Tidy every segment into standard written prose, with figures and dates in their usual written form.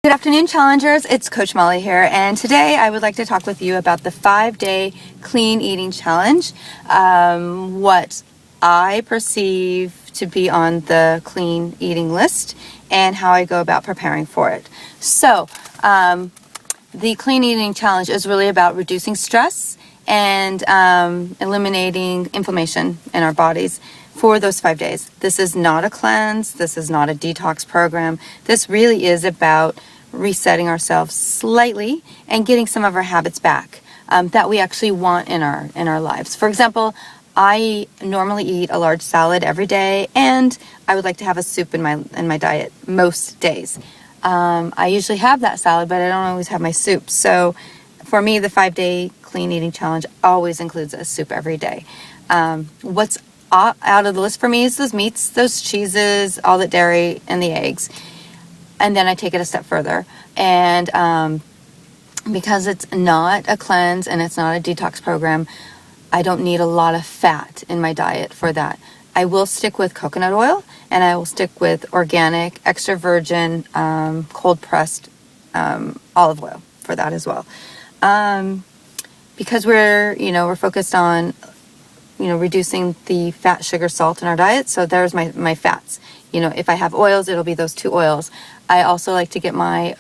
Good afternoon, challengers. It's Coach Molly here, and today I would like to talk with you about the 5-day clean eating challenge, what I perceive to be on the clean eating list, and how I go about preparing for it. So, the clean eating challenge is really about reducing stress and eliminating inflammation in our bodies for those 5 days. This is not a cleanse. This is not a detox program. This really is about resetting ourselves slightly and getting some of our habits back that we actually want in our lives. For example, I normally eat a large salad every day, and I would like to have a soup in my diet most days. I usually have that salad, but I don't always have my soup. So for me, the 5-day clean eating challenge always includes a soup every day. What's out of the list for me is those meats, those cheeses, all the dairy, and the eggs. And then I take it a step further. And because it's not a cleanse and it's not a detox program, I don't need a lot of fat in my diet for that. I will stick with coconut oil, and I will stick with organic, extra virgin, cold pressed olive oil for that as well. Because we're focused on reducing the fat, sugar, salt in our diet. So there's my fats. If I have oils, it'll be those 2 oils. I also like to get my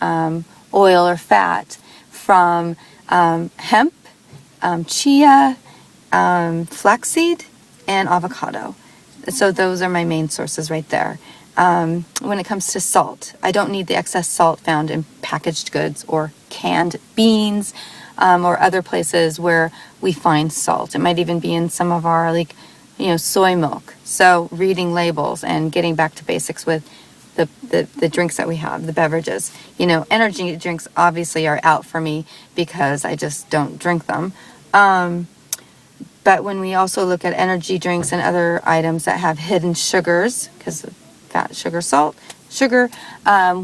oil or fat from hemp, chia, flaxseed, and avocado. So those are my main sources right there. When it comes to salt, I don't need the excess salt found in packaged goods or canned beans, or other places where we find salt. It might even be in some of our soy milk. So reading labels and getting back to basics with the drinks that we have, the beverages. Energy drinks obviously are out for me because I just don't drink them. But when we also look at energy drinks and other items that have hidden sugars, because of fat, sugar, salt, sugar,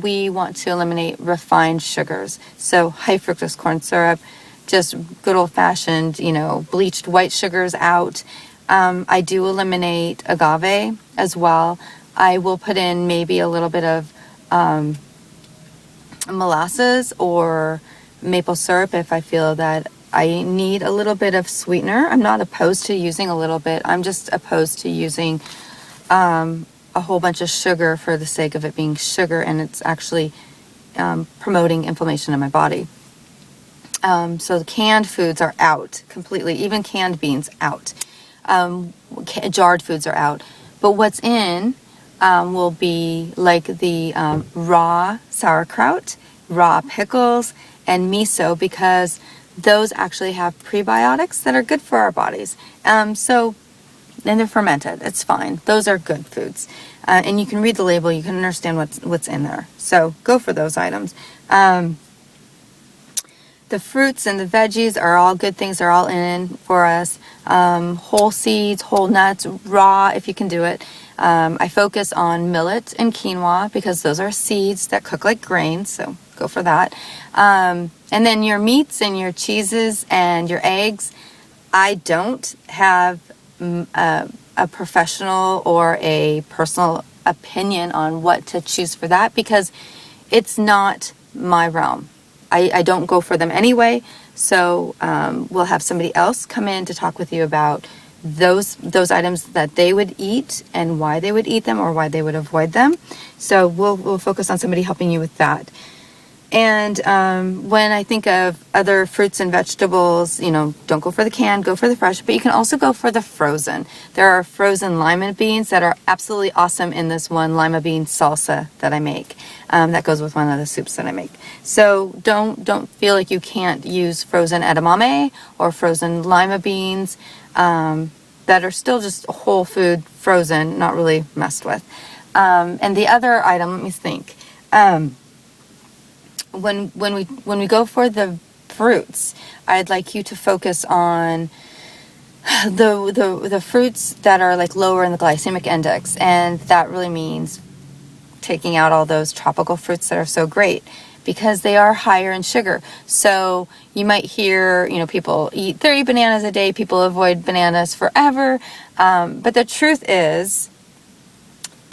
we want to eliminate refined sugars. So high fructose corn syrup, just good old-fashioned, bleached white sugars out. I do eliminate agave as well. I will put in maybe a little bit of molasses or maple syrup if I feel that I need a little bit of sweetener. I'm not opposed to using a little bit. I'm just opposed to using a whole bunch of sugar for the sake of it being sugar, and it's actually promoting inflammation in my body. So the canned foods are out completely, even canned beans out. Jarred foods are out. But what's in will be like the raw sauerkraut, raw pickles, and miso, because those actually have prebiotics that are good for our bodies. And they're fermented. It's fine. Those are good foods. And you can read the label. You can understand what's in there. So go for those items. The fruits and the veggies are all good things. They're all in for us. Whole seeds, whole nuts, raw if you can do it. I focus on millet and quinoa because those are seeds that cook like grains. So go for that. And then your meats and your cheeses and your eggs. I don't have a professional or a personal opinion on what to choose for that because it's not my realm. I don't go for them anyway, so we'll have somebody else come in to talk with you about those items that they would eat and why they would eat them or why they would avoid them. So we'll focus on somebody helping you with that. And when I think of other fruits and vegetables, don't go for the canned, go for the fresh, but you can also go for the frozen. There are frozen lima beans that are absolutely awesome in this one lima bean salsa that I make. That goes with one of the soups that I make. So don't feel like you can't use frozen edamame or frozen lima beans that are still just whole food frozen, not really messed with. And the other item, let me think. When we go for the fruits, I'd like you to focus on the fruits that are like lower in the glycemic index, and that really means taking out all those tropical fruits that are so great because they are higher in sugar. So you might hear, people eat 30 bananas a day, people avoid bananas forever, but the truth is,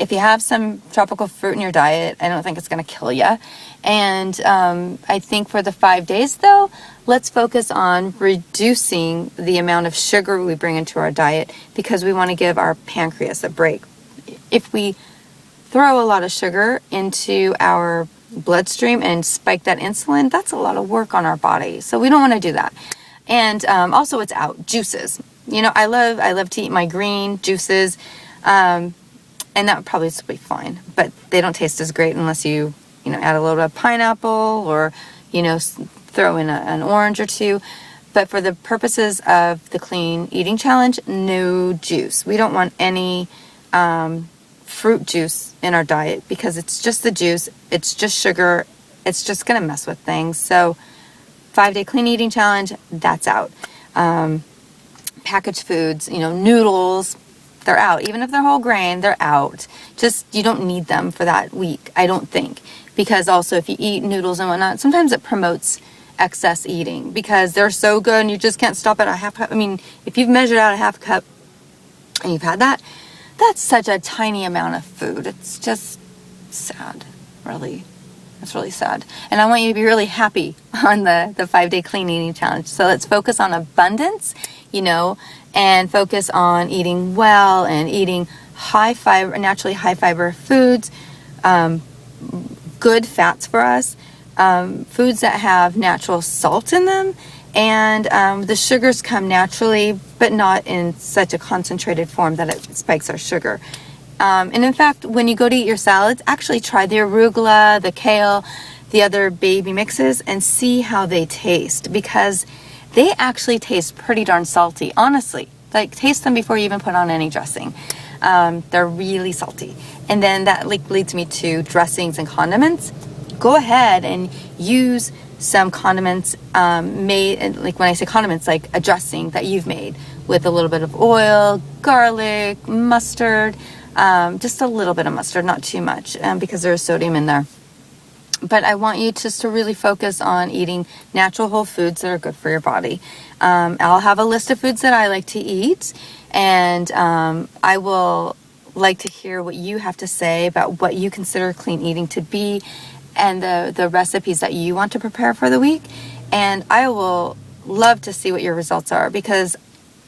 if you have some tropical fruit in your diet, I don't think it's going to kill you. And I think for the 5 days, though, let's focus on reducing the amount of sugar we bring into our diet, because we want to give our pancreas a break. If we throw a lot of sugar into our bloodstream and spike that insulin, that's a lot of work on our body. So we don't want to do that. And also, it's out. Juices. You know, I love to eat my green juices, and that would probably be fine. But they don't taste as great unless you add a little bit of pineapple, or, throw in an orange or two. But for the purposes of the clean eating challenge, no juice. We don't want any fruit juice in our diet, because it's just the juice. It's just sugar. It's just going to mess with things. So 5-day clean eating challenge, that's out. Packaged foods, noodles, they're out. Even if they're whole grain, they're out. Just, you don't need them for that week, I don't think. Because also, if you eat noodles and whatnot, sometimes it promotes excess eating, because they're so good and you just can't stop at a half cup. I mean, if you've measured out a half cup and you've had that, that's such a tiny amount of food. It's just sad, really. It's really sad. And I want you to be really happy on the 5-day clean eating challenge. So let's focus on abundance, and focus on eating well and eating naturally high fiber foods, good fats for us, foods that have natural salt in them, and the sugars come naturally, but not in such a concentrated form that it spikes our sugar. And in fact, when you go to eat your salads, actually try the arugula, the kale, the other baby mixes, and see how they taste, because they actually taste pretty darn salty, honestly. Like, taste them before you even put on any dressing. They're really salty. And then that leads me to dressings and condiments. Go ahead and use some condiments made, like when I say condiments, like a dressing that you've made with a little bit of oil, garlic, mustard, just a little bit of mustard, not too much, because there's sodium in there. But I want you just to really focus on eating natural whole foods that are good for your body. I'll have a list of foods that I like to eat, and I will like to hear what you have to say about what you consider clean eating to be, and the recipes that you want to prepare for the week. And I will love to see what your results are, because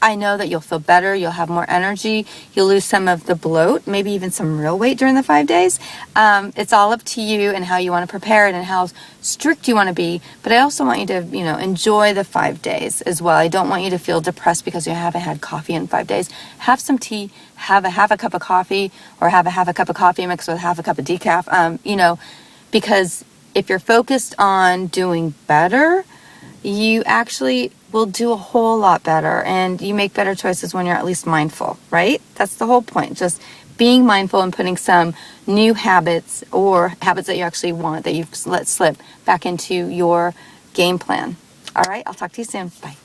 I know that you'll feel better, you'll have more energy, you'll lose some of the bloat, maybe even some real weight during the 5 days. It's all up to you and how you want to prepare it and how strict you want to be. But I also want you to, enjoy the 5 days as well. I don't want you to feel depressed because you haven't had coffee in 5 days. Have some tea, have a cup of coffee, or have a cup of coffee mixed with half a cup of decaf, because if you're focused on doing better, you actually will do a whole lot better, and you make better choices when you're at least mindful, right? That's the whole point. Just being mindful and putting some new habits, or habits that you actually want, that you've let slip, back into your game plan. All right, I'll talk to you soon. Bye.